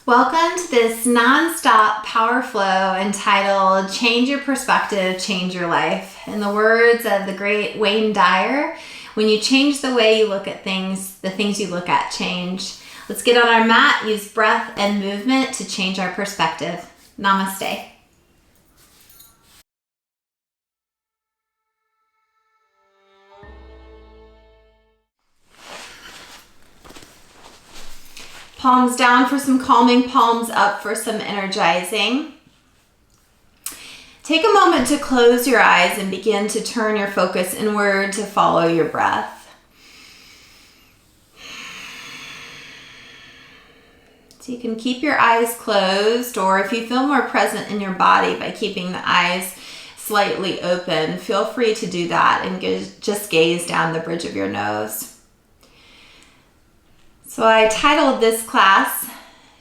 Welcome to this non-stop power flow entitled Change Your Perspective, Change Your Life. In the words of the great Dyer, when you change the way you look at things, the things you look at change. Let's get on our mat, use breath and movement to change our perspective. Namaste. Palms down for some calming, palms up for some energizing. Take a moment to close your eyes and begin to turn your focus inward to follow your breath. So you can keep your eyes closed, or if you feel more present in your body by keeping the eyes slightly open, feel free to do that and just gaze down the bridge of your nose. So I titled this class,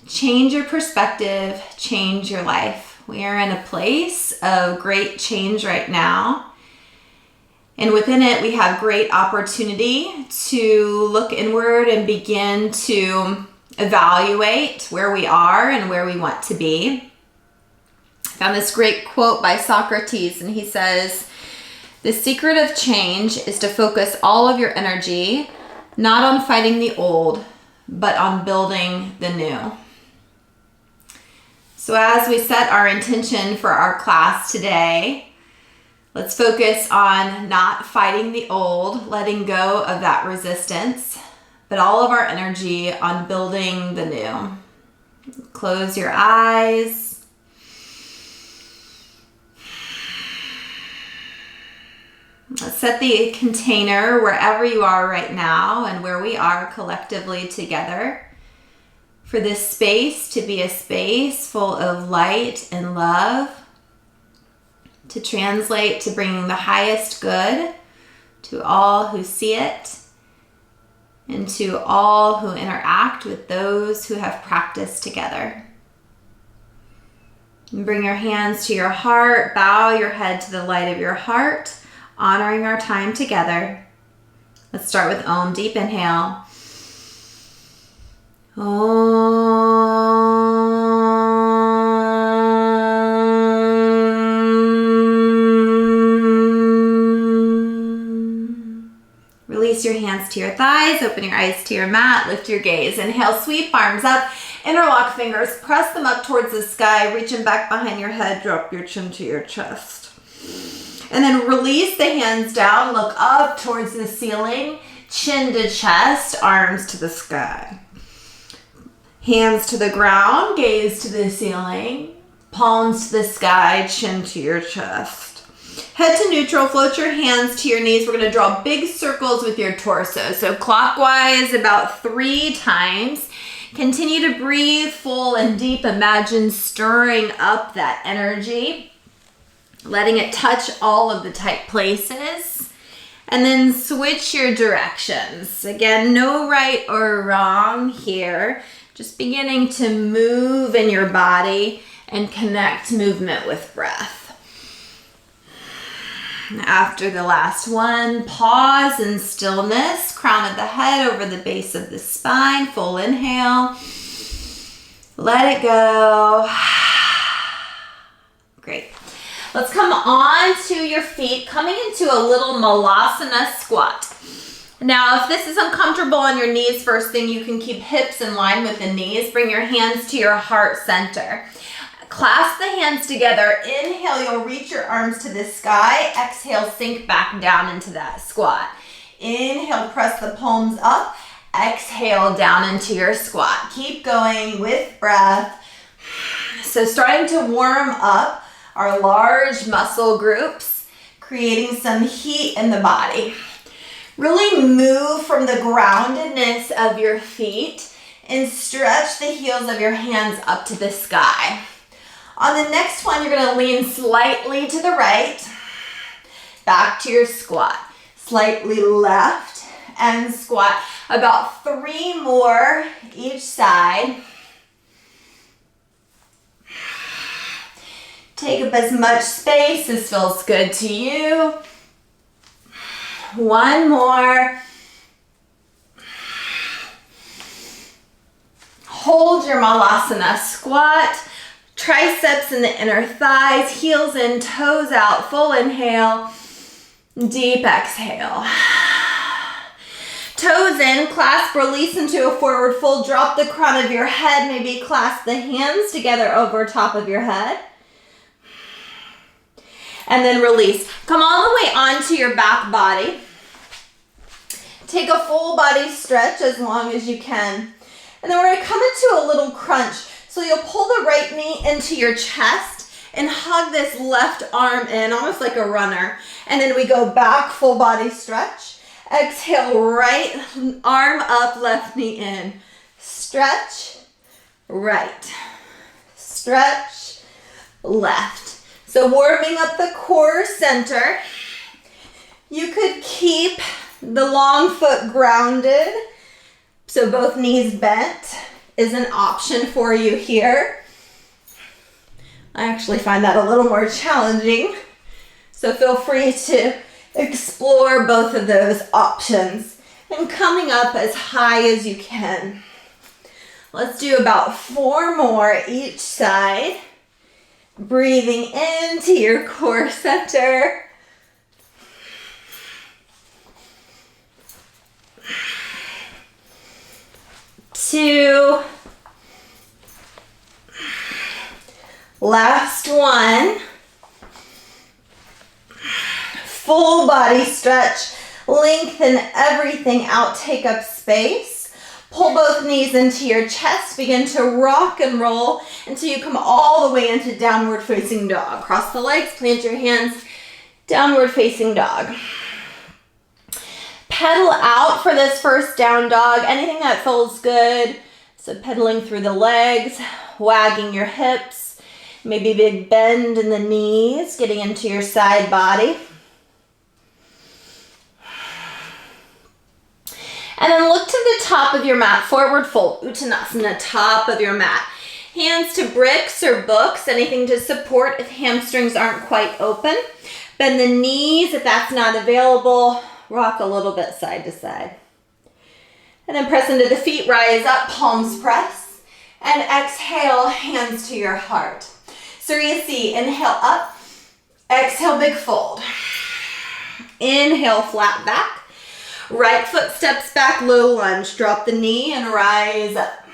Change Your Perspective, Change Your Life. We are in a place of great change right now. And within it, we have great opportunity to look inward and begin to evaluate where we are and where we want to be. I found this great quote by Socrates, and he says, "The secret of change is to focus all of your energy not on fighting the old, but on building the new." So as we set our intention for our class today, let's focus on not fighting the old, letting go of that resistance, but all of our energy on building the new. Close your eyes. Let's set the container wherever you are right now and where we are collectively together for this space to be a space full of light and love, to translate to bringing the highest good to all who see it and to all who interact with those who have practiced together. And bring your hands to your heart, bow your head to the light of your heart, honoring our time together. Let's start with Om. Deep inhale. Om. Release your hands to your thighs, open your eyes to your mat, lift your gaze. Inhale, sweep arms up, interlock fingers, press them up towards the sky, reach them back behind your head, drop your chin to your chest. And then release the hands down, look up towards the ceiling, chin to chest, arms to the sky. Hands to the ground, gaze to the ceiling, palms to the sky, chin to your chest. Head to neutral, float your hands to your knees. We're gonna draw big circles with your torso. So clockwise about 3 times. Continue to breathe full and deep. Imagine stirring up that energy, letting it touch all of the tight places, and then switch your directions. Again, no right or wrong here. Just beginning to move in your body and connect movement with breath. After the last one, pause in stillness, crown of the head over the base of the spine, full inhale. Let it go. Great. Let's come on to your feet, coming into a little malasana squat. Now, if this is uncomfortable on your knees, first thing, you can keep hips in line with the knees. Bring your hands to your heart center. Clasp the hands together. Inhale, you'll reach your arms to the sky. Exhale, sink back down into that squat. Inhale, press the palms up. Exhale, down into your squat. Keep going with breath. So starting to warm up our large muscle groups, creating some heat in the body. Really move from the groundedness of your feet and stretch the heels of your hands up to the sky. On the next one, you're gonna lean slightly to the right, back to your squat. Slightly left and squat. About 3 more each side. Take up as much space as feels good to you. 1 more. Hold your malasana squat. Triceps in the inner thighs, heels in, toes out, full inhale, deep exhale. Toes in, clasp, release into a forward fold. Drop the crown of your head, maybe clasp the hands together over top of your head. And then release. Come all the way onto your back body. Take a full body stretch as long as you can. And then we're going to come into a little crunch. So you'll pull the right knee into your chest and hug this left arm in, almost like a runner. And then we go back, full body stretch. Exhale, right arm up, left knee in. Stretch, right. Stretch, left. So warming up the core center. You could keep the long foot grounded, so both knees bent is an option for you here. I actually find that a little more challenging, so feel free to explore both of those options and coming up as high as you can. Let's do about 4 more each side. Breathing into your core center. Two. Last one. Full body stretch. Lengthen everything out. Take up space. Pull both knees into your chest. Begin to rock and roll until you come all the way into downward facing dog. Cross the legs. Plant your hands. Downward facing dog. Pedal out for this first down dog. Anything that feels good. So pedaling through the legs, wagging your hips, maybe a big bend in the knees, getting into your side body. And then look to the top of your mat, forward fold, Uttanasana, top of your mat. Hands to bricks or books, anything to support if hamstrings aren't quite open. Bend the knees if that's not available. Rock a little bit side to side. And then press into the feet, rise up, palms press. And exhale, hands to your heart. Surya C, inhale up. Exhale, big fold. Inhale, flat back. Right foot steps back, low lunge. Drop the knee and rise up.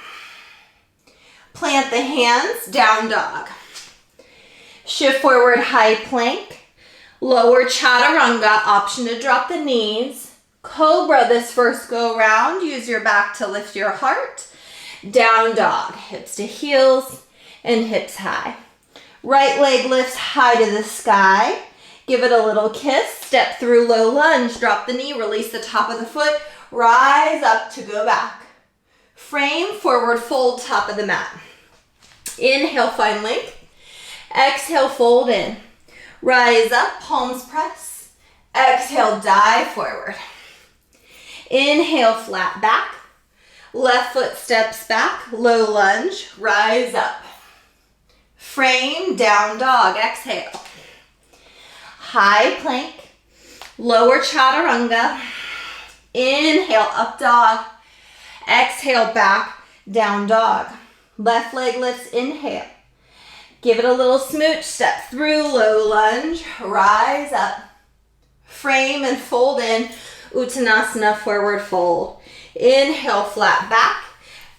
Plant the hands, down dog. Shift forward, high plank. Lower chaturanga, option to drop the knees. Cobra this first go round. Use your back to lift your heart. Down dog, hips to heels and hips high. Right leg lifts high to the sky. Give it a little kiss. Step through low lunge. Drop the knee, release the top of the foot. Rise up to go back. Frame, forward fold, top of the mat. Inhale, find length. Exhale, fold in. Rise up, palms press. Exhale, dive forward. Inhale, flat back. Left foot steps back, low lunge, rise up. Frame, down dog, exhale. High plank, lower chaturanga. Inhale, up dog. Exhale, back, down dog. Left leg lifts, inhale. Give it a little smooch, step through, low lunge, rise up. Frame and fold in, Uttanasana, forward fold. Inhale, flat back.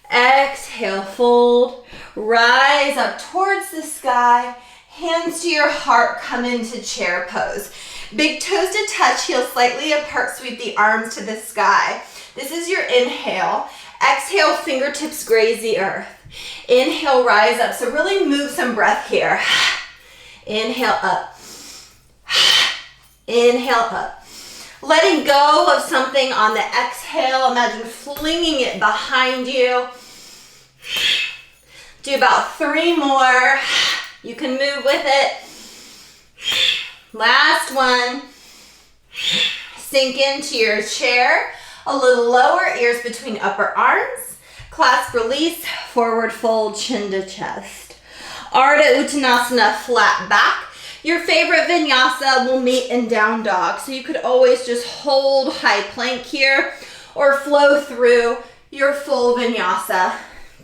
Exhale, fold. Rise up towards the sky. Hands to your heart, come into chair pose. Big toes to touch, heels slightly apart, sweep the arms to the sky. This is your inhale. Exhale, fingertips graze the earth. Inhale, rise up. So really move some breath here. Inhale up. Inhale up. Letting go of something on the exhale. Imagine flinging it behind you. Do about 3 more. You can move with it. Last one. Sink into your chair. A little lower, ears between upper arms. Clasp, release, forward fold, chin to chest. Ardha Uttanasana, flat back. Your favorite vinyasa will meet in down dog. So you could always just hold high plank here or flow through your full vinyasa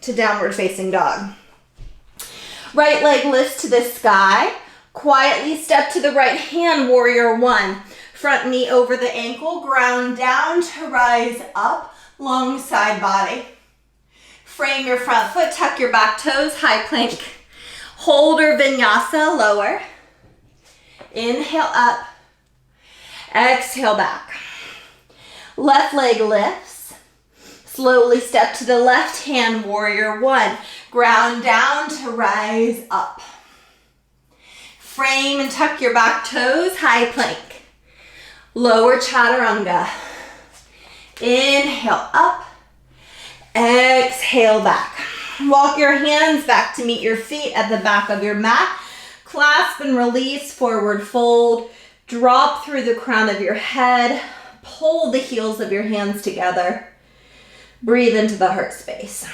to downward facing dog. Right leg lifts to the sky. Quietly step to the right hand, warrior one. Front knee over the ankle, ground down to rise up, long side body. Frame your front foot, tuck your back toes, high plank. Hold or vinyasa, lower. Inhale up, exhale back. Left leg lifts. Slowly step to the left hand, warrior one. Ground down to rise up. Frame and tuck your back toes, high plank. Lower chaturanga. Inhale up, exhale back. Walk your hands back to meet your feet at the back of your mat. Clasp and release, forward fold. Drop through the crown of your head. Pull the heels of your hands together. Breathe into the heart space.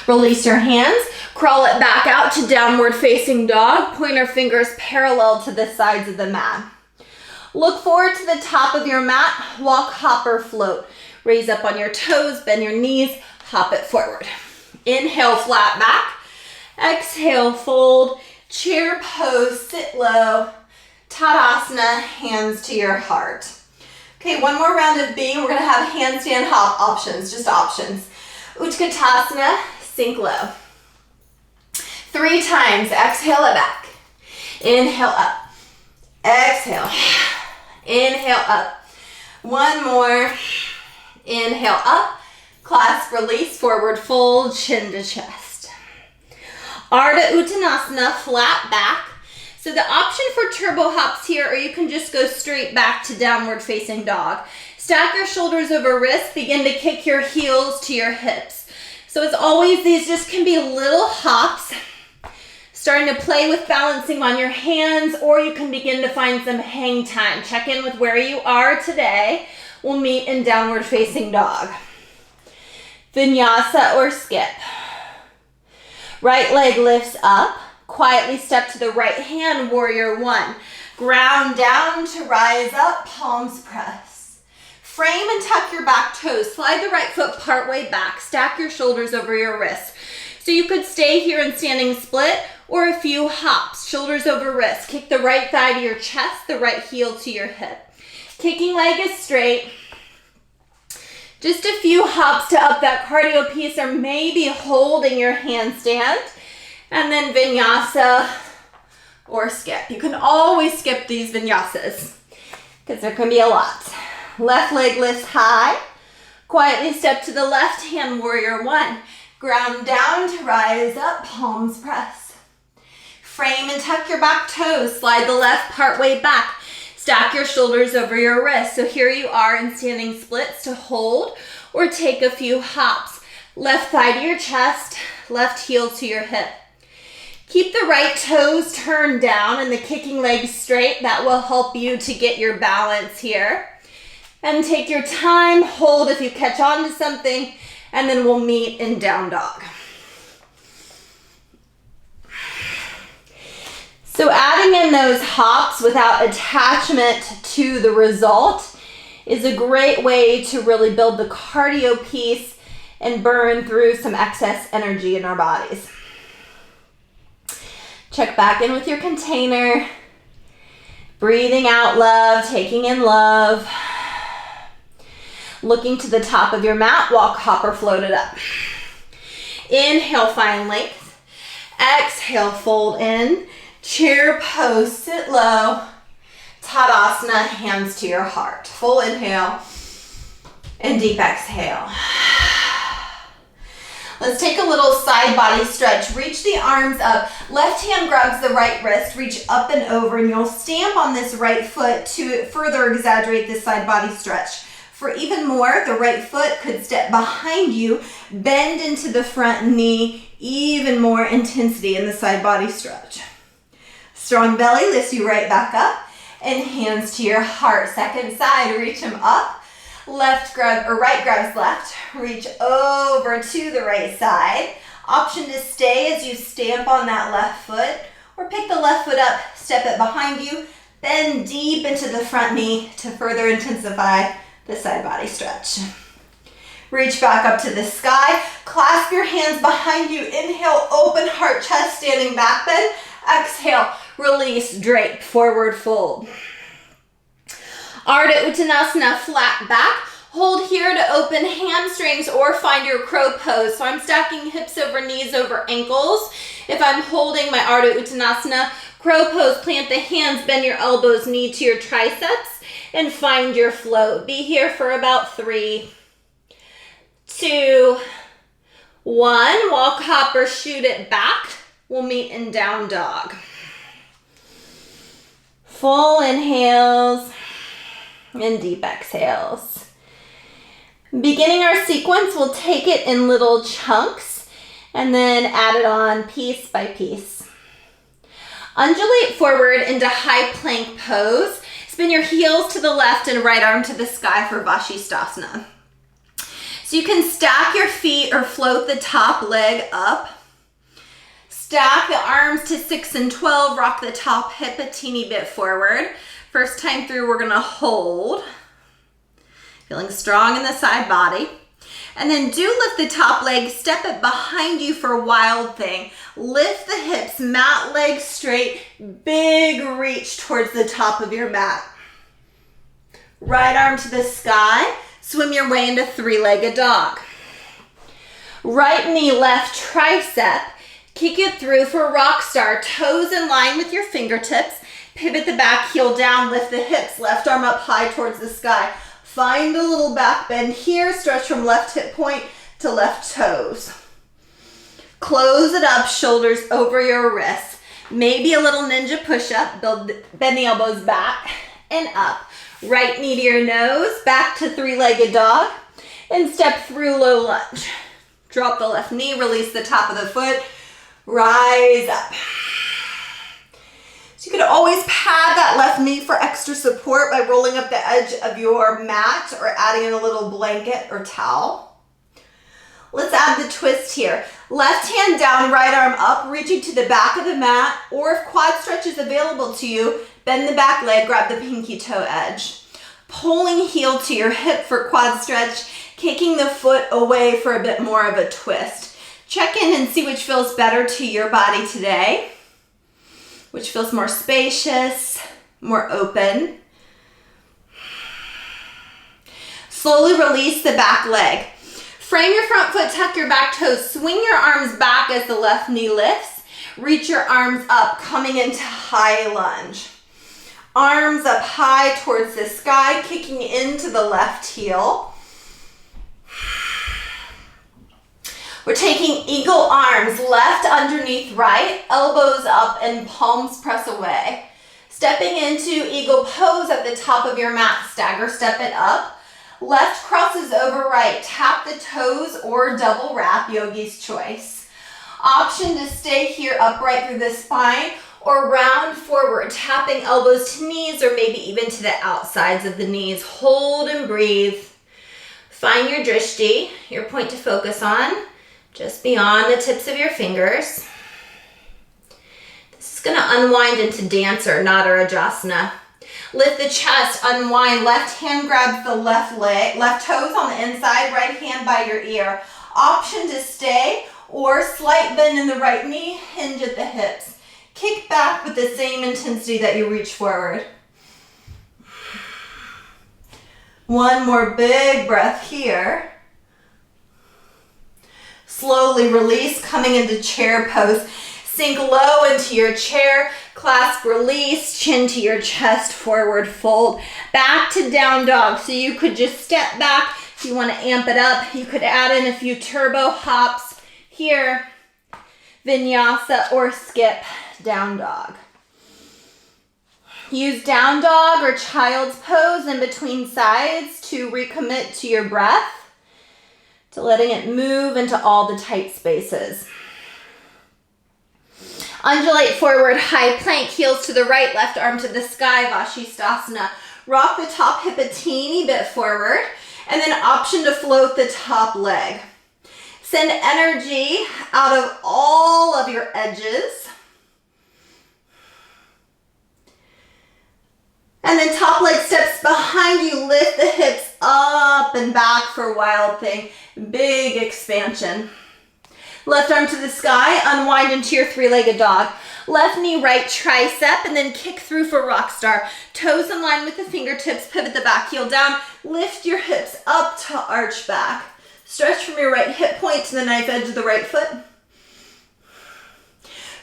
Release your hands. Crawl it back out to downward facing dog. Pointer fingers parallel to the sides of the mat. Look forward to the top of your mat. Walk, hop, or float. Raise up on your toes, bend your knees, hop it forward. Inhale, flat back. Exhale, fold. Chair pose, sit low. Tadasana, hands to your heart. Okay, one more round of being. We're gonna have handstand hop options, just options. Utkatasana, sink low. 3 times, exhale it back. Inhale up, exhale. Inhale up. One more. Inhale up. Clasp, release, forward fold, chin to chest. Ardha Uttanasana, flat back. So the option for turbo hops here, or you can just go straight back to downward facing dog. Stack your shoulders over wrists. Begin to kick your heels to your hips. So as always, these just can be little hops. Starting to play with balancing on your hands, or you can begin to find some hang time. Check in with where you are today. We'll meet in downward facing dog. Vinyasa or skip. Right leg lifts up. Quietly step to the right hand, warrior one. Ground down to rise up, palms press. Frame and tuck your back toes. Slide the right foot partway back. Stack your shoulders over your wrist. So you could stay here in standing split, or a few hops, shoulders over wrist. Kick the right thigh to your chest, the right heel to your hip. Kicking leg is straight. Just a few hops to up that cardio piece, or maybe holding your handstand. And then vinyasa or skip. You can always skip these vinyasas because there can be a lot. Left leg lifts high. Quietly step to the left hand, warrior one. Ground down to rise up, palms press. Frame and tuck your back toes. Slide the left part way back. Stack your shoulders over your wrists. So here you are in standing splits to hold or take a few hops. Left thigh to your chest, left heel to your hip. Keep the right toes turned down and the kicking legs straight. That will help you to get your balance here. And take your time, hold if you catch on to something, and then we'll meet in down dog. So adding in those hops without attachment to the result is a great way to really build the cardio piece and burn through some excess energy in our bodies. Check back in with your container. Breathing out love, taking in love. Looking to the top of your mat, walk, hop, or float it up. Inhale, find length. Exhale, fold in. Chair pose, sit low. Tadasana, hands to your heart. Full inhale and deep exhale. Let's take a little side body stretch. Reach the arms up. Left hand grabs the right wrist. Reach up and over, and you'll stamp on this right foot to further exaggerate this side body stretch. For even more, the right foot could step behind you, bend into the front knee, even more intensity in the side body stretch. Strong belly lifts you right back up, and hands to your heart. Second side, reach them up. Left grab, or right grabs left. Reach over to the right side. Option to stay as you stamp on that left foot, or pick the left foot up, step it behind you, bend deep into the front knee to further intensify the side body stretch. Reach back up to the sky. Clasp your hands behind you. Inhale, open heart, chest, standing back bend. Exhale, release, drape, forward fold. Ardha Uttanasana, flat back. Hold here to open hamstrings or find your crow pose. So I'm stacking hips over knees over ankles. If I'm holding my Ardha Uttanasana, crow pose, plant the hands, bend your elbows, knee to your triceps, and find your float. Be here for about 3, 2, 1. Walk, hop, or shoot it back. We'll meet in down dog. Full inhales and deep exhales. Beginning our sequence, we'll take it in little chunks and then add it on piece by piece. Undulate forward into high plank pose. Spin your heels to the left and right arm to the sky for Vashisthasana. So you can stack your feet or float the top leg up. Stack the arms to 6 and 12. Rock the top hip a teeny bit forward. First time through, we're gonna hold. Feeling strong in the side body. And then do lift the top leg, step it behind you for wild thing. Lift the hips, mat legs straight, big reach towards the top of your mat. Right arm to the sky, swim your way into 3-legged dog. Right knee, left tricep, kick it through for rock star, toes in line with your fingertips, pivot the back heel down, lift the hips, left arm up high towards the sky. Find a little back bend here, stretch from left hip point to left toes. Close it up, shoulders over your wrists. Maybe a little ninja push-up, bend the elbows back and up. Right knee to your nose, back to 3-legged dog, and step through low lunge. Drop the left knee, release the top of the foot, rise up. So you can always pad that left knee for extra support by rolling up the edge of your mat or adding in a little blanket or towel. Let's add the twist here. Left hand down, right arm up, reaching to the back of the mat, or if quad stretch is available to you, bend the back leg, grab the pinky toe edge. Pulling heel to your hip for quad stretch, kicking the foot away for a bit more of a twist. Check in and see which feels better to your body today. Which feels more spacious, more open. Slowly release the back leg. Frame your front foot, tuck your back toes, swing your arms back as the left knee lifts. Reach your arms up, coming into high lunge. Arms up high towards the sky, kicking into the left heel. We're taking eagle arms, left underneath right, elbows up and palms press away. Stepping into eagle pose at the top of your mat, stagger step it up. Left crosses over right, tap the toes or double wrap, yogi's choice. Option to stay here upright through the spine or round forward, tapping elbows to knees or maybe even to the outsides of the knees. Hold and breathe. Find your drishti, your point to focus on, just beyond the tips of your fingers. This is gonna unwind into dancer, not Ujjasana. Lift the chest, unwind. Left hand grabs the left leg, left toes on the inside, right hand by your ear. Option to stay or slight bend in the right knee, hinge at the hips. Kick back with the same intensity that you reach forward. One more big breath here. Slowly release, coming into chair pose. Sink low into your chair, clasp, release, chin to your chest, forward fold. Back to down dog. So you could just step back if you want to amp it up. You could add in a few turbo hops here, vinyasa, or skip down dog. Use down dog or child's pose in between sides to recommit to your breath, to letting it move into all the tight spaces. Undulate forward, high plank, heels to the right, left arm to the sky, Vashisthasana. Rock the top hip a teeny bit forward, and then option to float the top leg. Send energy out of all of your edges. And then top leg steps behind you, lift the hips up up and back for Wild Thing. Big expansion. Left arm to the sky, unwind into your three-legged dog. Left knee, right tricep, and then kick through for rock star. Toes in line with the fingertips, pivot the back heel down. Lift your hips up to arch back. Stretch from your right hip point to the knife edge of the right foot.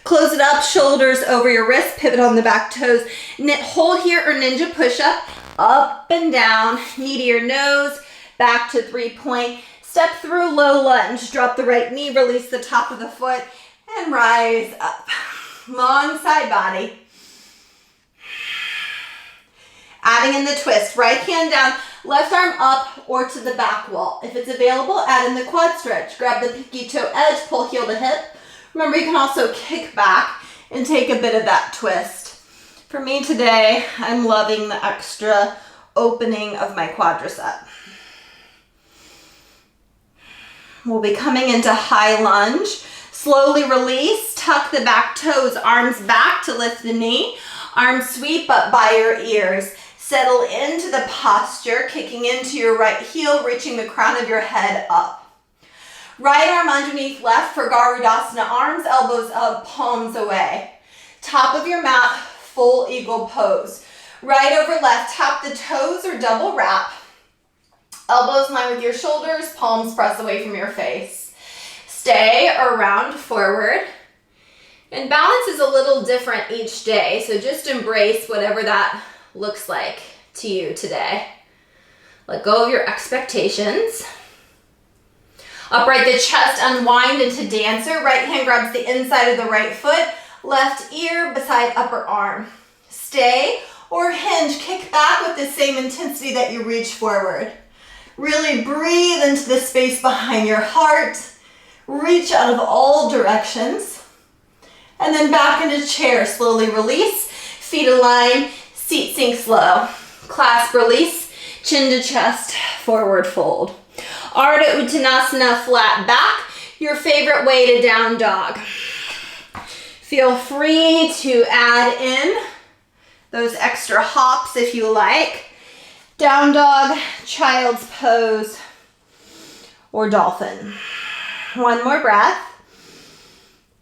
Close it up, shoulders over your wrist, pivot on the back toes. Hold here or ninja push-up, up and down, knee to your nose, back to 3-point. Step through low lunge, drop the right knee, release the top of the foot, and rise up. Long side body. Adding in the twist, right hand down, left arm up or to the back wall. If it's available, add in the quad stretch. Grab the pinky toe edge, pull heel to hip. Remember, you can also kick back and take a bit of that twist. For me today, I'm loving the extra opening of my quadricep. We'll be coming into high lunge. Slowly release, tuck the back toes, arms back to lift the knee. Arms sweep up by your ears. Settle into the posture, kicking into your right heel, reaching the crown of your head up. Right arm underneath left for Garudasana, arms, elbows up, palms away. Top of your mat, full eagle pose. Right over left, tap the toes or double wrap. Elbows in line with your shoulders, palms press away from your face. Stay or round forward. And balance is a little different each day, so just embrace whatever that looks like to you today. Let go of your expectations. Upright the chest, unwind into dancer. Right hand grabs the inside of the right foot, left ear beside upper arm. Stay or hinge, kick back with the same intensity that you reach forward. Really breathe into the space behind your heart. Reach out of all directions. And then back into chair, slowly release. Feet align, seat sinks low. Clasp, release, chin to chest, forward fold. Ardha Uttanasana, flat back, your favorite way to down dog. Feel free to add in those extra hops if you like. Down dog, child's pose, or dolphin. One more breath.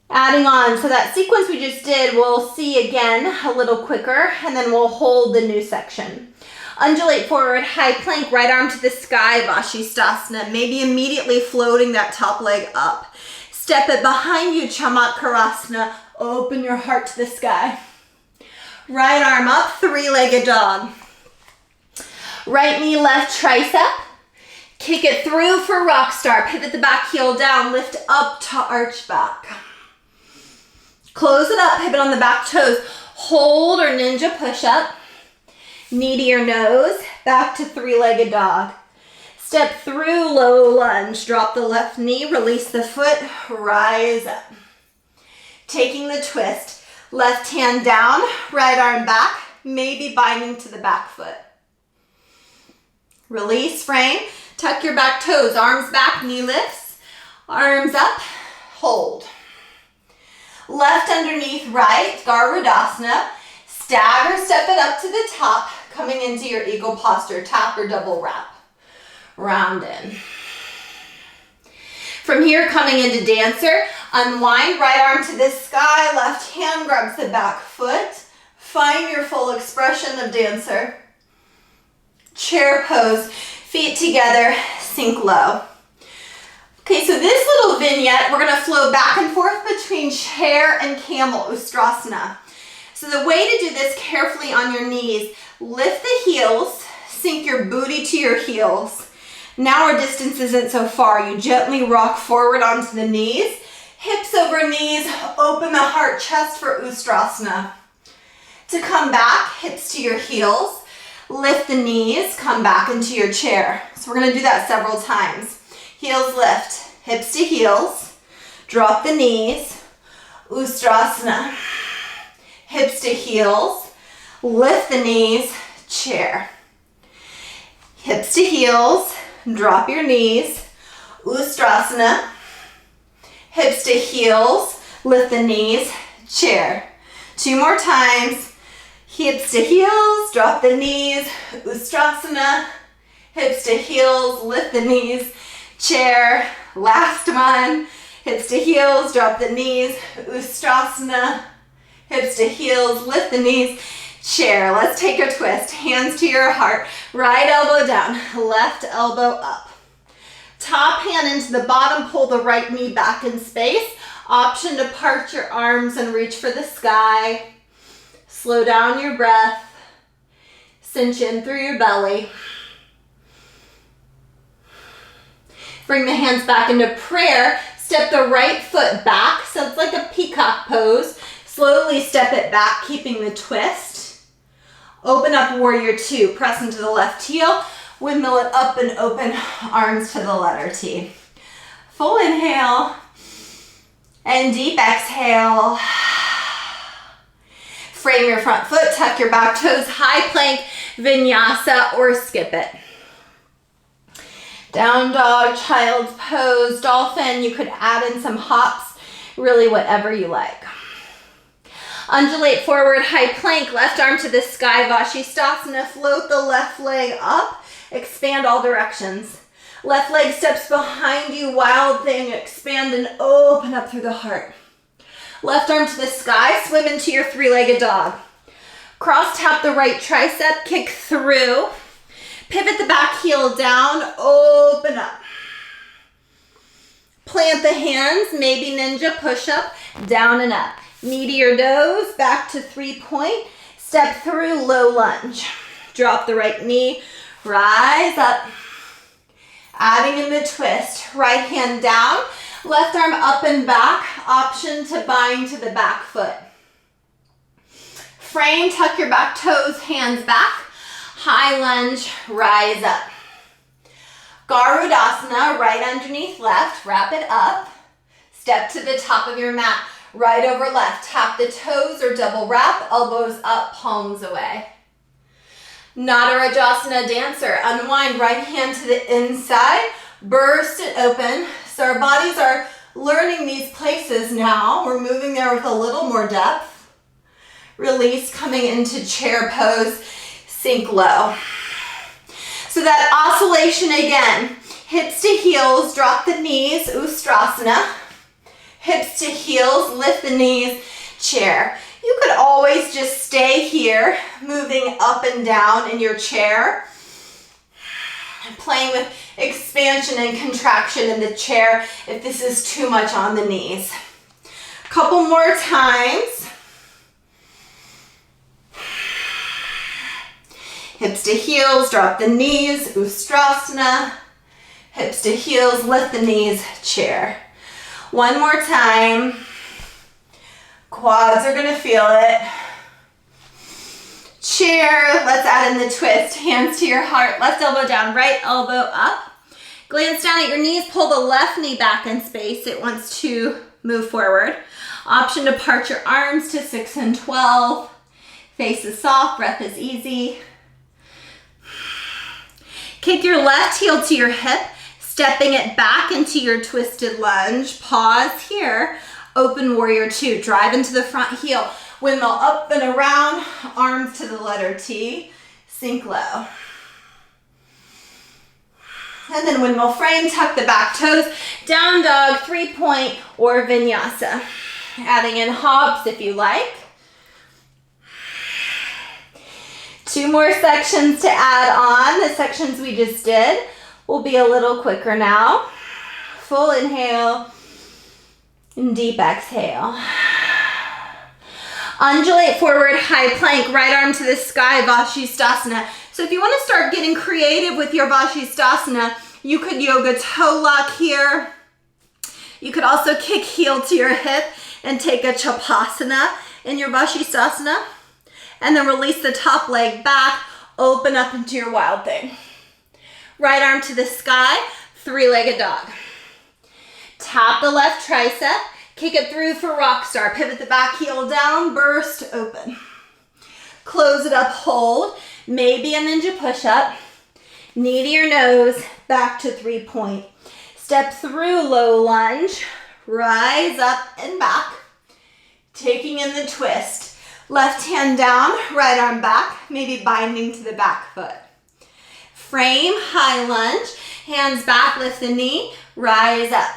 Adding on, so that sequence we just did, we'll see again a little quicker, and then we'll hold the new section. Undulate forward, high plank, right arm to the sky, Vashisthasana, maybe immediately floating that top leg up. Step it behind you, Chamakkarasana, open your heart to the sky. Right arm up, three-legged dog. Right knee, left tricep. Kick it through for rock star. Pivot the back heel down, lift up to arch back. Close it up, pivot on the back toes. Hold or ninja push up. Knee to your nose, back to three-legged dog. Step through low lunge. Drop the left knee, release the foot, rise up. Taking the twist. Left hand down, right arm back, maybe binding to the back foot. Release, frame, tuck your back toes, arms back, knee lifts, arms up, hold. Left underneath right, Garudasana, stagger, step it up to the top, coming into your eagle posture, tap or double wrap. Round in. From here, coming into dancer, unwind, right arm to the sky, left hand grabs the back foot. Find your full expression of dancer. Chair pose, feet together, sink low. Okay, so this little vignette, we're gonna flow back and forth between chair and camel, Ustrasana. So the way to do this carefully on your knees, lift the heels, sink your booty to your heels. Now our distance isn't so far. You gently rock forward onto the knees, hips over knees, open the heart chest for Ustrasana. To come back, hips to your heels, lift the knees, come back into your chair. So we're gonna do that several times. Heels lift, hips to heels, drop the knees, Ustrasana. Hips to heels, lift the knees, chair. Hips to heels, drop your knees, Ustrasana. Hips to heels, lift the knees, chair. Two more times. Hips to heels, drop the knees, Ustrasana. Hips to heels, lift the knees, chair. Last one. Hips to heels, drop the knees, Ustrasana. Hips to heels, lift the knees, chair. Let's take a twist. Hands to your heart. Right elbow down, left elbow up. Top hand into the bottom, pull the right knee back in space. Option to part your arms and reach for the sky. Slow down your breath. Cinch in through your belly. Bring the hands back into prayer. Step the right foot back, so it's like a peacock pose. Slowly step it back, keeping the twist. Open up warrior two. Press into the left heel. Windmill it up and open, arms to the letter T. Full inhale and deep exhale. Frame your front foot, tuck your back toes, high plank, vinyasa, or skip it. Down dog, child's pose, dolphin. You could add in some hops, really whatever you like. Undulate forward, high plank, left arm to the sky, Vashisthasana. Float the left leg up, expand all directions. Left leg steps behind you, wild thing, expand and open up through the heart. Left arm to the sky, swim into your three-legged dog. Cross tap the right tricep, kick through. Pivot the back heel down, open up. Plant the hands, maybe ninja push-up, down and up. Knee to your nose, back to 3-point. Step through, low lunge. Drop the right knee, rise up. Adding in the twist, right hand down, left arm up and back, option to bind to the back foot. Frame, tuck your back toes, hands back, high lunge, rise up. Garudasana, right underneath left, wrap it up. Step to the top of your mat, right over left. Tap the toes or double wrap, elbows up, palms away. Nadarajasana dancer, unwind, right hand to the inside, burst it open. So our bodies are learning these places now. We're moving there with a little more depth. Release, coming into chair pose, sink low. So that oscillation again, hips to heels, drop the knees, Ustrasana. Hips to heels, lift the knees, chair. You could always just stay here, moving up and down in your chair. Playing with expansion and contraction in the chair if this is too much on the knees. Couple more times. Hips to heels, drop the knees, Ustrasana. Hips to heels, lift the knees, chair. One more time. Quads are gonna feel it. Chair, let's add in the twist. Hands to your heart, left elbow down, right elbow up. Glance down at your knees, pull the left knee back in space. It wants to move forward. Option to part your arms to 6 and 12. Face is soft, breath is easy. Kick your left heel to your hip, stepping it back into your twisted lunge. Pause here. Open warrior two. Drive into the front heel. Windmill up and around. Arms to the letter T. Sink low. And then windmill frame. Tuck the back toes. Down dog, 3-point, or vinyasa. Adding in hops if you like. 2 more sections to add on. The sections we just did will be a little quicker now. Full inhale and deep exhale. Undulate forward, high plank, right arm to the sky, Vashisthasana. So if you want to start getting creative with your Vashisthasana, you could yoga toe lock here. You could also kick heel to your hip and take a Chapasana in your Vashisthasana. And then release the top leg back, open up into your wild thing. Right arm to the sky, 3-legged dog. Tap the left tricep, kick it through for rock star. Pivot the back heel down, burst open. Close it up, hold. Maybe a ninja push-up. Knee to your nose, back to 3-point. Step through low lunge, rise up and back. Taking in the twist. Left hand down, right arm back, maybe binding to the back foot. Frame, high lunge, hands back, lift the knee, rise up.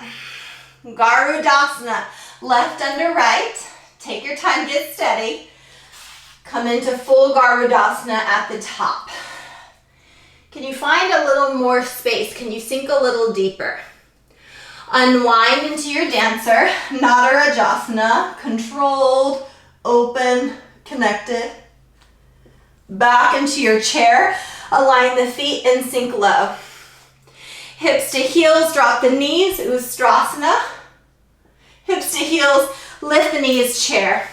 Garudasana, left under right. Take your time, get steady. Come into full Garudasana at the top. Can you find a little more space? Can you sink a little deeper? Unwind into your dancer, Nadarajasana, controlled, open, connected. Back into your chair, align the feet and sink low. Hips to heels, drop the knees, Ustrasana. Hips to heels, lift the knees, chair.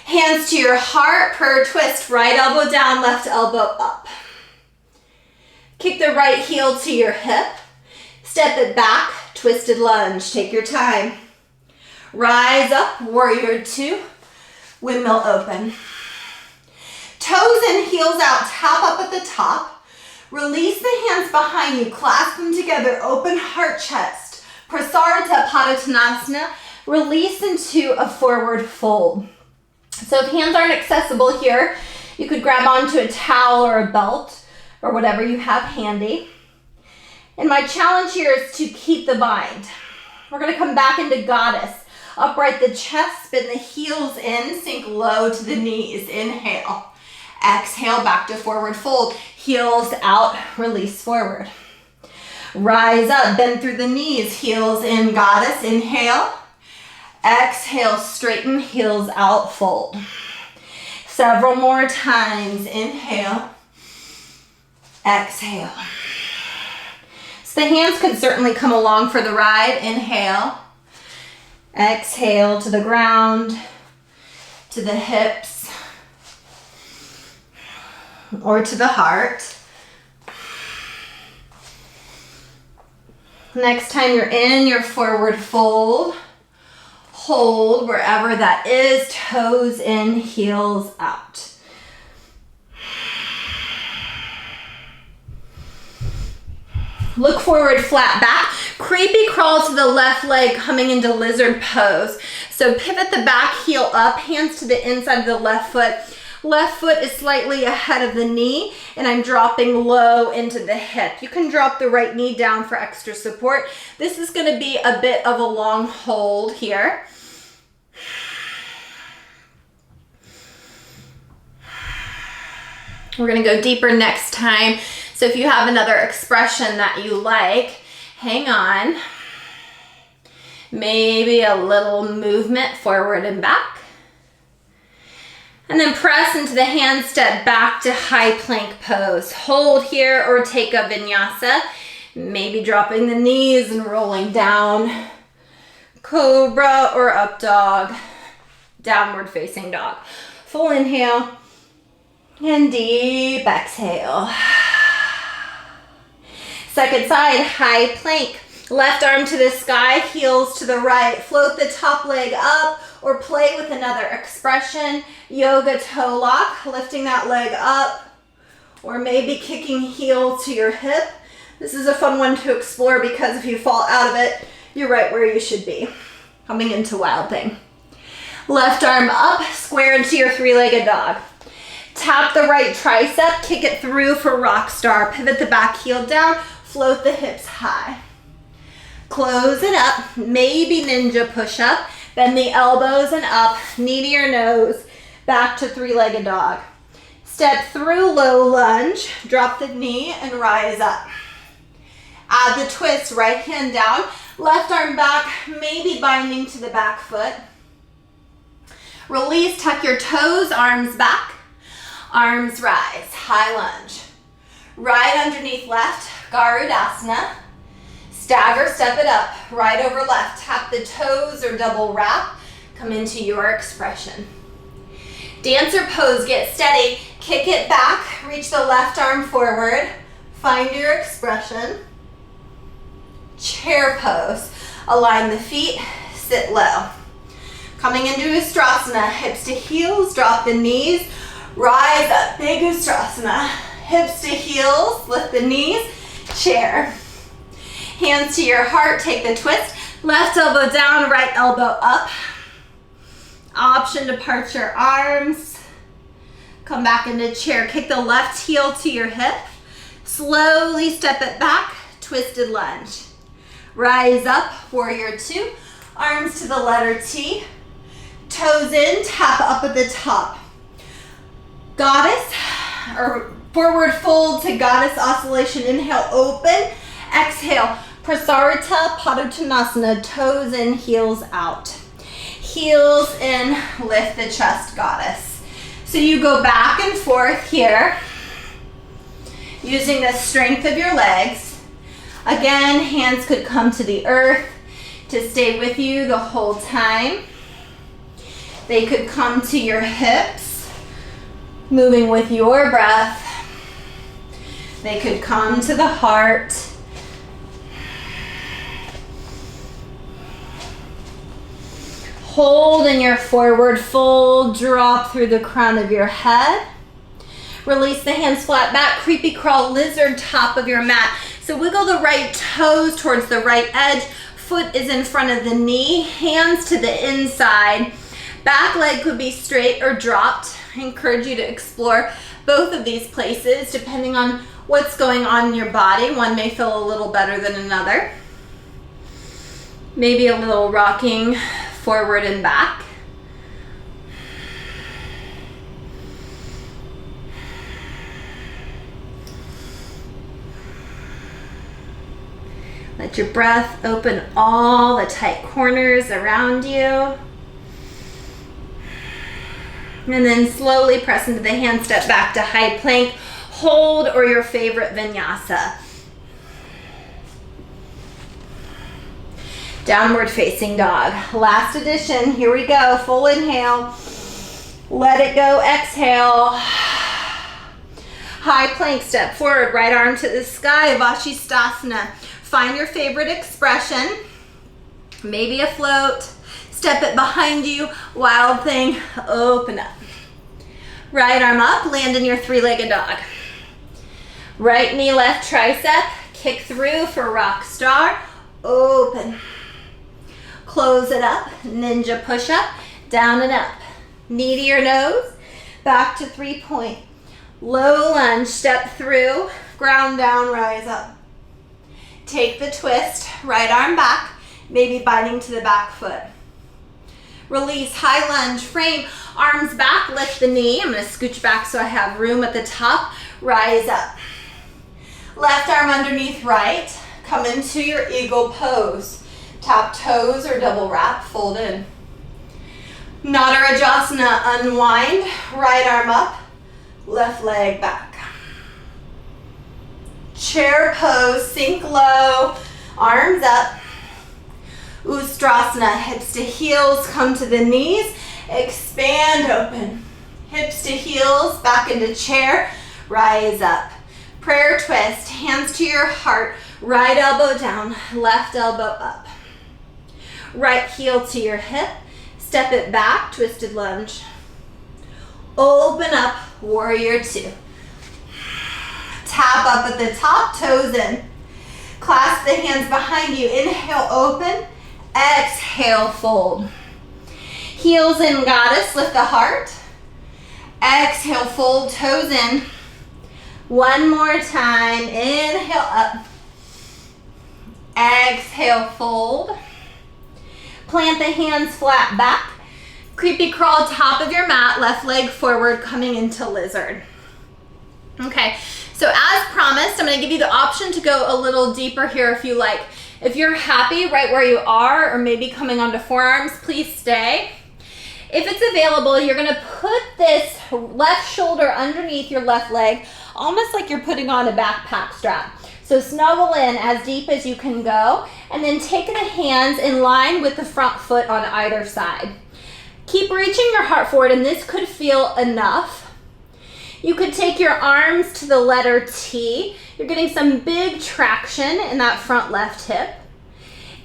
Hands to your heart, prayer twist, right elbow down, left elbow up. Kick the right heel to your hip. Step it back, twisted lunge. Take your time. Rise up, warrior two, windmill open. Toes and heels out, tap up at the top. Release the hands behind you, clasp them together, open heart chest. Prasarita Padottanasana, release into a forward fold. So if hands aren't accessible here, you could grab onto a towel or a belt or whatever you have handy. And my challenge here is to keep the bind. We're gonna come back into goddess. Upright the chest, spin the heels in, sink low to the knees. Inhale. Exhale, back to forward fold. Heels out, release forward. Rise up, bend through the knees. Heels in, goddess. Inhale. Exhale, straighten, heels out, fold. Several more times. Inhale. Exhale. So the hands could certainly come along for the ride. Inhale. Exhale to the ground, to the hips, or to the heart. Next time you're in your forward fold, hold wherever that is, toes in, heels out. Look forward, flat back. Creepy crawl to the left leg, coming into lizard pose. So pivot the back heel up, hands to the inside of the left foot. Left foot is slightly ahead of the knee, and I'm dropping low into the hip. You can drop the right knee down for extra support. This is going to be a bit of a long hold here. We're going to go deeper next time. So if you have another expression that you like, hang on. Maybe a little movement forward and back. And then press into the hand step back to high plank pose. Hold here or take a vinyasa. Maybe dropping the knees and rolling down. Cobra or up dog. Downward facing dog. Full inhale and deep exhale. Second side, high plank. Left arm to the sky, heels to the right. Float the top leg up or play with another expression. Yoga toe lock, lifting that leg up or maybe kicking heel to your hip. This is a fun one to explore because if you fall out of it, you're right where you should be. Coming into wild thing. Left arm up, square into your three-legged dog. Tap the right tricep, kick it through for rock star. Pivot the back heel down, float the hips high. Close it up, maybe ninja push up. Bend the elbows and up, knee to your nose, back to three-legged dog. Step through low lunge, drop the knee and rise up. Add the twist, right hand down, left arm back, maybe binding to the back foot. Release, tuck your toes, arms back. Arms rise, high lunge. Right underneath left, Garudasana. Stagger, step it up, right over left. Tap the toes or double wrap. Come into your expression. Dancer pose, get steady. Kick it back, reach the left arm forward. Find your expression. Chair pose. Align the feet, sit low. Coming into Ustrasana, hips to heels, drop the knees. Rise up, big Ustrasana. Hips to heels, lift the knees, chair. Hands to your heart, take the twist. Left elbow down, right elbow up. Option to part your arms. Come back into chair. Kick the left heel to your hip. Slowly step it back, twisted lunge. Rise up, warrior two. Arms to the letter T. Toes in, tap up at the top. Goddess, or forward fold to goddess oscillation. Inhale, open. Exhale, Prasarita Padottanasana. Toes in, heels out. Heels in, lift the chest, goddess. So you go back and forth here, using the strength of your legs. Again, hands could come to the earth to stay with you the whole time. They could come to your hips, moving with your breath. They could come to the heart. Hold in your forward fold, drop through the crown of your head. Release the hands flat back, creepy crawl, lizard top of your mat. So wiggle the right toes towards the right edge. Foot is in front of the knee, hands to the inside. Back leg could be straight or dropped. I encourage you to explore both of these places depending on what's going on in your body. One may feel a little better than another. Maybe a little rocking forward and back. Let your breath open all the tight corners around you. And then slowly press into the hand, step back to high plank, hold, or your favorite vinyasa. Downward facing dog. Last edition, here we go. Full inhale. Let it go, exhale. High plank, step forward, right arm to the sky, Vashisthasana. Find your favorite expression, maybe a float. Step it behind you, wild thing, open up. Right arm up, land in your three-legged dog. Right knee, left tricep, kick through for rock star, open. Close it up, ninja push-up, down and up. Knee to your nose, back to 3-point. Low lunge, step through, ground down, rise up. Take the twist, right arm back, maybe binding to the back foot. Release, high lunge, frame, arms back, lift the knee. I'm gonna scooch back so I have room at the top. Rise up. Left arm underneath right. Come into your eagle pose. Tap toes or double wrap, fold in. Nadarajasana, unwind. Right arm up, left leg back. Chair pose, sink low, arms up. Ustrasana, hips to heels, come to the knees, expand, open. Hips to heels, back into chair, rise up. Prayer twist, hands to your heart, right elbow down, left elbow up. Right heel to your hip, step it back, twisted lunge. Open up, warrior two. Tap up at the top, toes in. Clasp the hands behind you, inhale, open. Exhale, fold. Heels in, goddess, lift the heart. Exhale, fold, toes in. One more time, inhale up. Exhale, fold. Plant the hands flat back. Creepy crawl, top of your mat, left leg forward, coming into lizard. Okay, so as promised, I'm gonna give you the option to go a little deeper here if you like. If you're happy right where you are, or maybe coming onto forearms, please stay. If it's available, you're gonna put this left shoulder underneath your left leg, almost like you're putting on a backpack strap. So snuggle in as deep as you can go, and then take the hands in line with the front foot on either side. Keep reaching your heart forward, and this could feel enough. You could take your arms to the letter T. You're getting some big traction in that front left hip.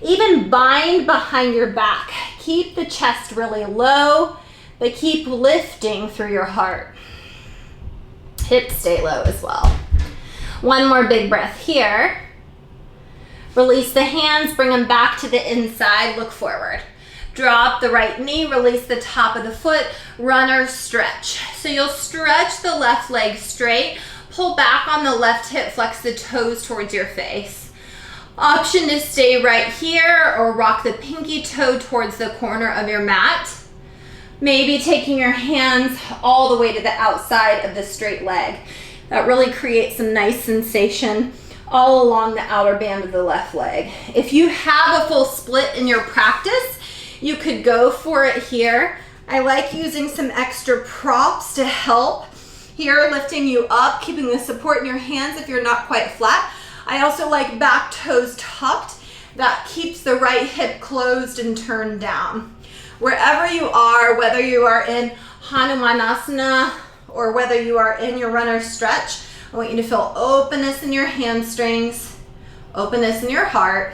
Even bind behind your back. Keep the chest really low, but keep lifting through your heart. Hips stay low as well. One more big breath here. Release the hands, bring them back to the inside, look forward. Drop the right knee, release the top of the foot, runner stretch. So you'll stretch the left leg straight, Pull back on the left hip, flex the toes towards your face. Option to stay right here or rock the pinky toe towards the corner of your mat. Maybe taking your hands all the way to the outside of the straight leg. That really creates some nice sensation all along the outer band of the left leg. If you have a full split in your practice, you could go for it here. I like using some extra props to help here, lifting you up, keeping the support in your hands if you're not quite flat. I also like back toes tucked. That keeps the right hip closed and turned down. Wherever you are, whether you are in Hanumanasana or whether you are in your runner stretch, I want you to feel openness in your hamstrings, openness in your heart.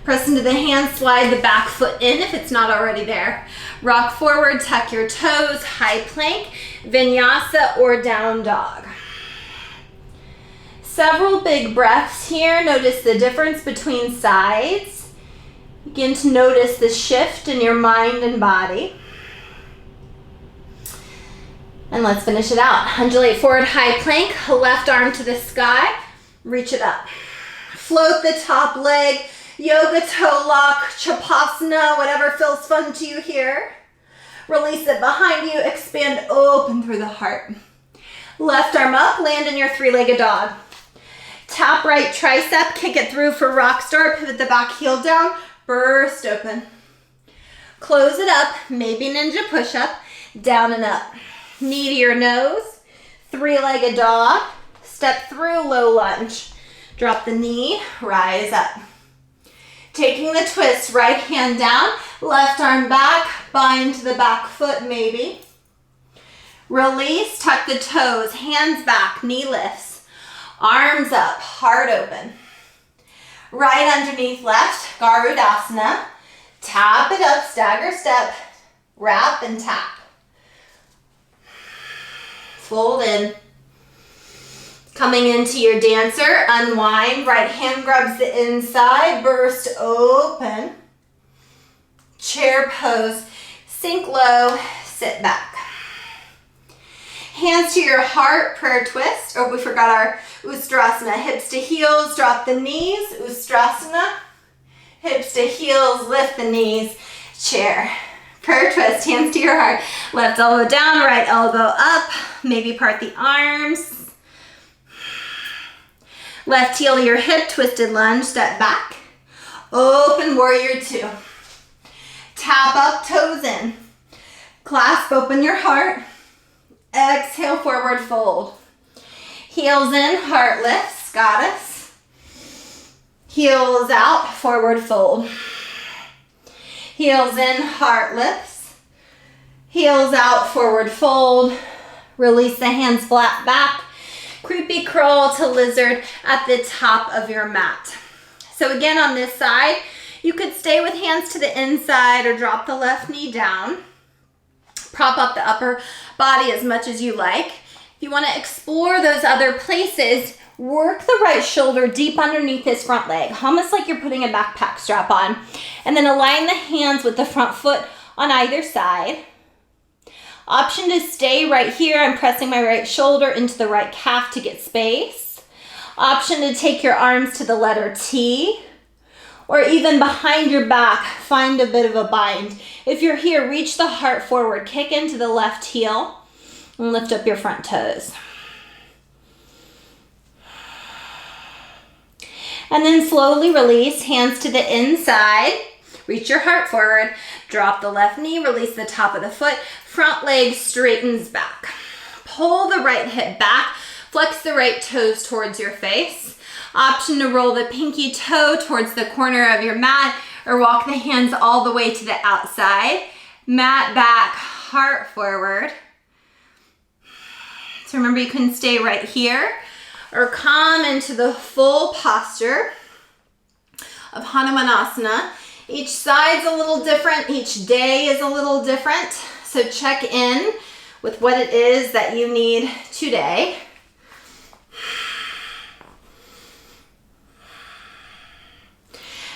Press into the hands, slide the back foot in if it's not already there. Rock forward, tuck your toes, high plank, vinyasa or down dog. Several big breaths here. Notice the difference between sides. Begin to notice the shift in your mind and body. And let's finish it out. Undulate forward, high plank, left arm to the sky, reach it up. Float the top leg, yoga toe lock, chapasana, whatever feels fun to you here. Release it behind you, expand open through the heart. Left arm up, land in your three-legged dog. Tap right tricep, kick it through for rock star, pivot the back heel down, burst open. Close it up, maybe ninja push-up, down and up. Knee to your nose, three-legged dog, step through low lunge. Drop the knee, rise up. Taking the twist, right hand down, left arm back, bind to the back foot maybe. Release, tuck the toes, hands back, knee lifts. Arms up, heart open. Right underneath left, Garudasana. Tap it up, stagger step, wrap and tap. Fold in. Coming into your dancer, unwind, right hand grabs the inside, burst open. Chair pose, sink low, sit back. Hands to your heart, prayer twist. Oh, we forgot our Ustrasana. Hips to heels, drop the knees, Ustrasana. Hips to heels, lift the knees, chair. Prayer twist, hands to your heart. Left elbow down, right elbow up. Maybe part the arms. Left heel to your hip, twisted lunge, step back. Open warrior two. Tap up, toes in. Clasp open your heart. Exhale, forward fold. Heels in, heart lifts, goddess. Heels out, forward fold. Heels in, heart lifts. Heels out, forward fold. Release the hands flat back. Creepy crawl to lizard at the top of your mat. So again, on this side, you could stay with hands to the inside or drop the left knee down. Prop up the upper body as much as you like. If you want to explore those other places, work the right shoulder deep underneath this front leg, almost like you're putting a backpack strap on. And then align the hands with the front foot on either side. Option to stay right here. I'm pressing my right shoulder into the right calf to get space. Option to take your arms to the letter T. Or even behind your back, find a bit of a bind. If you're here, reach the heart forward, kick into the left heel, and lift up your front toes. And then slowly release, hands to the inside, reach your heart forward, drop the left knee, release the top of the foot, front leg straightens back. Pull the right hip back, flex the right toes towards your face. Option to roll the pinky toe towards the corner of your mat or walk the hands all the way to the outside. Mat back, heart forward. So remember, you can stay right here or come into the full posture of Hanumanasana. Each side's a little different. Each day is a little different. So check in with what it is that you need today.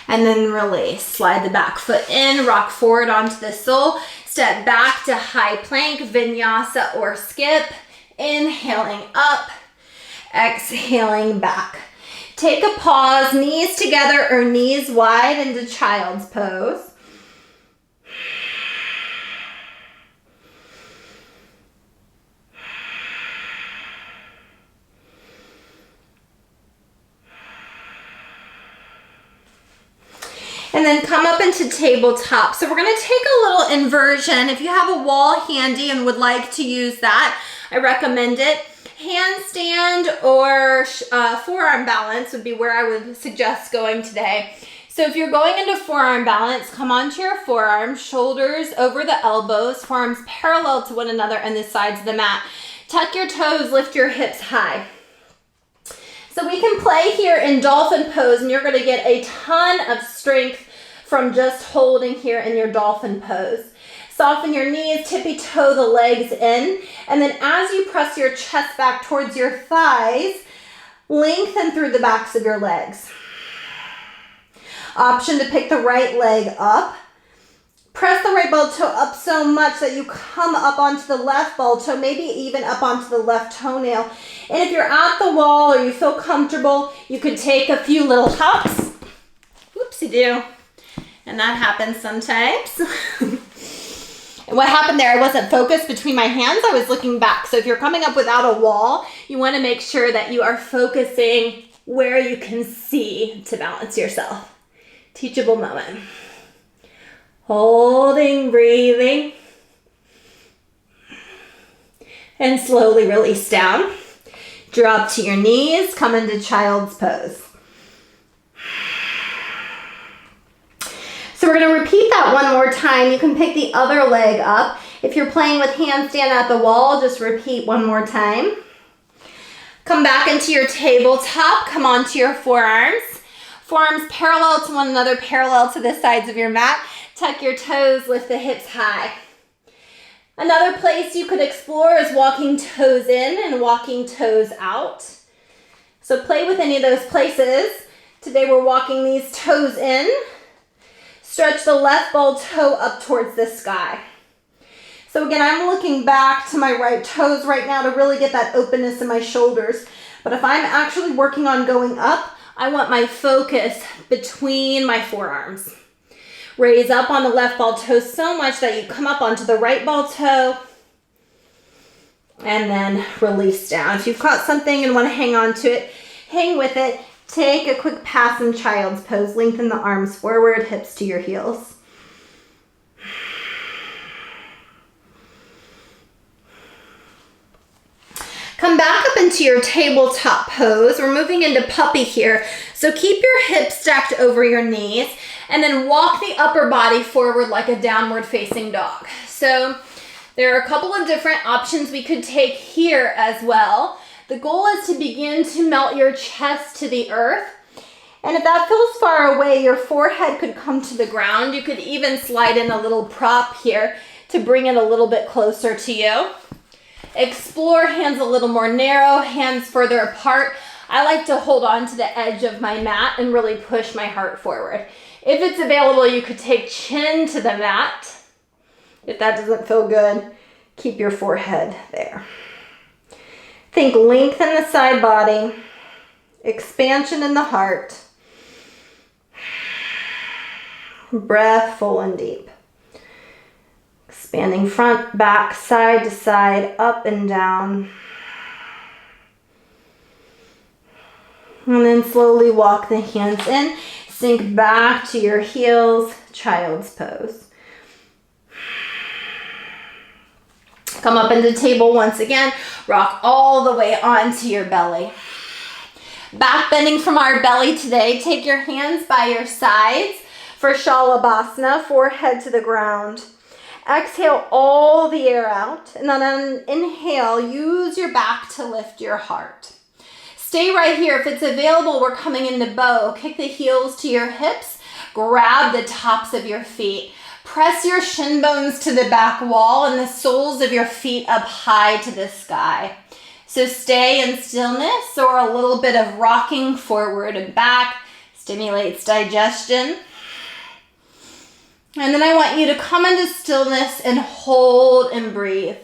And then release. Slide the back foot in, rock forward onto the sole, step back to high plank, vinyasa or skip. Inhaling up, Exhaling back. Take a pause, knees together or knees wide into child's pose. And then come up into tabletop. So we're gonna take a little inversion. If you have a wall handy and would like to use that, I recommend it. Handstand or forearm balance would be where I would suggest going today. So if you're going into forearm balance, come onto your forearms, shoulders over the elbows, forearms parallel to one another and the sides of the mat. Tuck your toes, lift your hips high. So we can play here in dolphin pose, and you're going to get a ton of strength from just holding here in your dolphin pose. Soften your knees, tippy toe the legs in, and then as you press your chest back towards your thighs, lengthen through the backs of your legs. Option to pick the right leg up. Press the right ball toe up so much that you come up onto the left ball toe, maybe even up onto the left toenail. And if you're at the wall or you feel comfortable, you could take a few little hops. Whoopsie-doo. And that happens sometimes. And what happened there, I wasn't focused between my hands, I was looking back. So if you're coming up without a wall, you want to make sure that you are focusing where you can see to balance yourself. Teachable moment. Holding, breathing, and slowly release down. Drop to your knees, come into child's pose. So we're going to repeat that one more time. You can pick the other leg up. If you're playing with handstand at the wall, just repeat one more time. Come back into your tabletop, come onto your forearms. Forearms parallel to one another, parallel to the sides of your mat. Tuck your toes, lift the hips high. Another place you could explore is walking toes in and walking toes out. So play with any of those places. Today we're walking these toes in. Stretch the left ball toe up towards the sky. So again, I'm looking back to my right toes right now to really get that openness in my shoulders. But if I'm actually working on going up, I want my focus between my forearms. Raise up on the left ball toe so much that you come up onto the right ball toe and then release down. If you've caught something and want to hang on to it, hang with it. Take a quick pass in child's pose. Lengthen the arms forward, hips to your heels. Come back up into your tabletop pose. We're moving into puppy here. So keep your hips stacked over your knees and then walk the upper body forward like a downward facing dog. So there are a couple of different options we could take here as well. The goal is to begin to melt your chest to the earth. And if that feels far away, your forehead could come to the ground. You could even slide in a little prop here to bring it a little bit closer to you. Explore hands a little more narrow, hands further apart. I like to hold on to the edge of my mat and really push my heart forward. If it's available, you could take chin to the mat. If that doesn't feel good, keep your forehead there. Think lengthen the side body, expansion in the heart. Breath full and deep. Expanding front, back, side to side, up and down. And then slowly walk the hands in. Sink back to your heels, child's pose. Come up into table once again. Rock all the way onto your belly. Back bending from our belly today. Take your hands by your sides for Shalabhasana, forehead to the ground. Exhale all the air out, and then on an inhale, use your back to lift your heart. Stay right here. If it's available, we're coming into bow. Kick the heels to your hips. Grab the tops of your feet. Press your shin bones to the back wall and the soles of your feet up high to the sky. So stay in stillness or a little bit of rocking forward and back. Stimulates digestion. And then I want you to come into stillness and hold and breathe.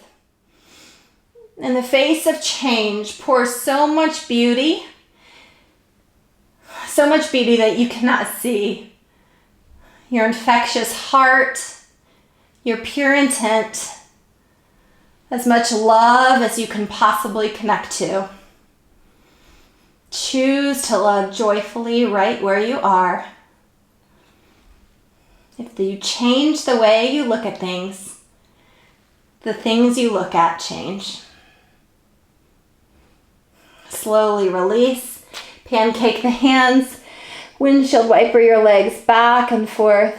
In the face of change, pours so much beauty that you cannot see. Your infectious heart, your pure intent, as much love as you can possibly connect to. Choose to love joyfully right where you are. If you change the way you look at things, the things you look at change. Slowly release. Pancake the hands. Windshield wiper your legs back and forth.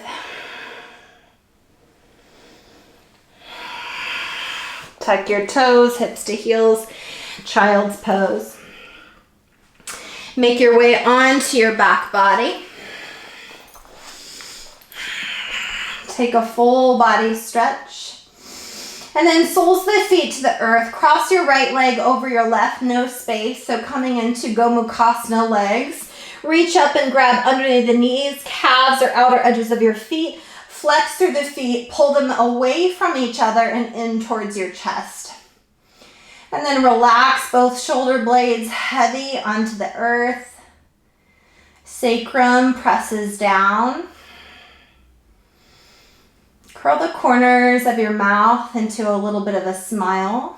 Tuck your toes, hips to heels, child's pose. Make your way onto your back body. Take a full body stretch. And then soles of the feet to the earth. Cross your right leg over your left, no space. So coming into Gomukhasana legs. Reach up and grab underneath the knees, calves or outer edges of your feet. Flex through the feet, pull them away from each other and in towards your chest. And then relax both shoulder blades heavy onto the earth. Sacrum presses down. Curl the corners of your mouth into a little bit of a smile.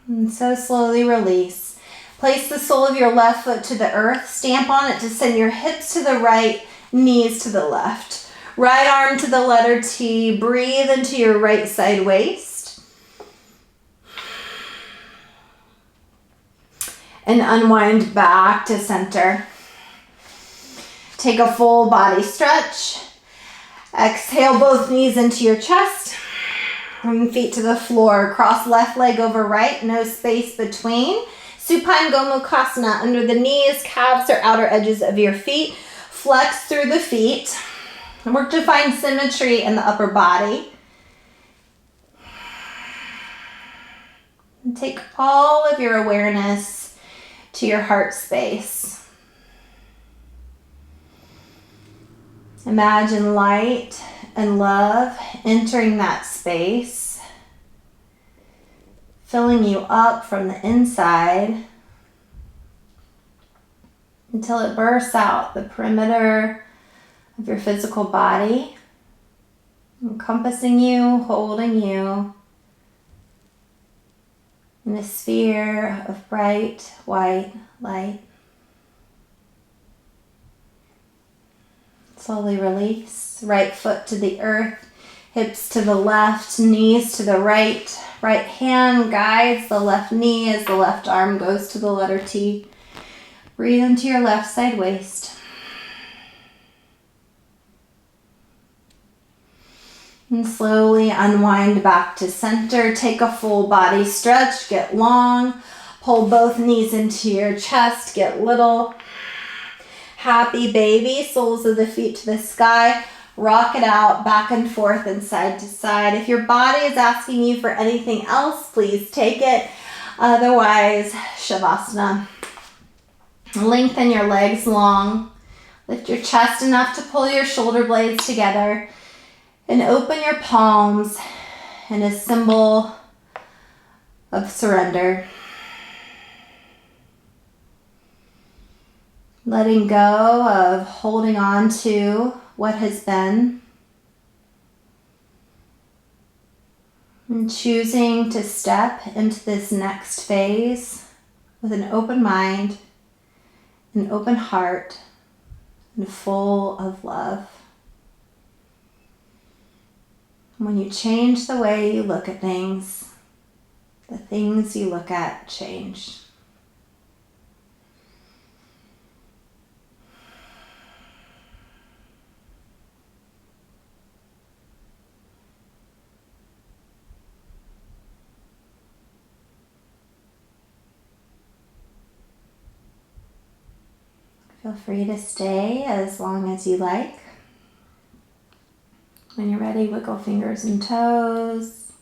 And so slowly release. Place the sole of your left foot to the earth. Stamp on it to send your hips to the right, knees to the left. Right arm to the letter T. Breathe into your right side waist. And unwind back to center. Take a full body stretch. Exhale both knees into your chest. Bring feet to the floor. Cross left leg over right, no space between. Supine Gomukhasana under the knees, calves or outer edges of your feet. Flex through the feet. And work to find symmetry in the upper body. And take all of your awareness to your heart space. Imagine light and love entering that space, filling you up from the inside until it bursts out the perimeter of your physical body, encompassing you, holding you in a sphere of bright white light. Slowly release. Right foot to the earth, hips to the left, knees to the right. Right hand guides the left knee as the left arm goes to the letter T. Breathe into your left side waist. And slowly unwind back to center. Take a full body stretch, get long. Pull both knees into your chest, get little. Happy baby, soles of the feet to the sky. Rock it out back and forth and side to side. If your body is asking you for anything else, please take it. Otherwise, shavasana. Lengthen your legs long. Lift your chest enough to pull your shoulder blades together. And open your palms in a symbol of surrender. Letting go of holding on to what has been. And choosing to step into this next phase with an open mind, an open heart, and full of love. When you change the way you look at things, the things you look at change. Feel free to stay as long as you like. When you're ready, wiggle fingers and toes.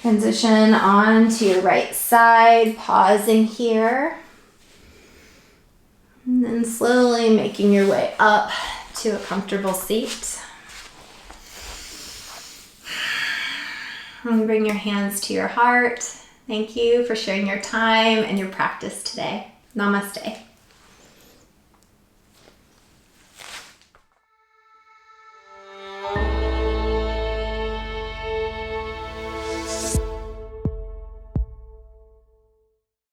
Transition on to your right side, pausing here. And then slowly making your way up to a comfortable seat. And bring your hands to your heart. Thank you for sharing your time and your practice today. Namaste.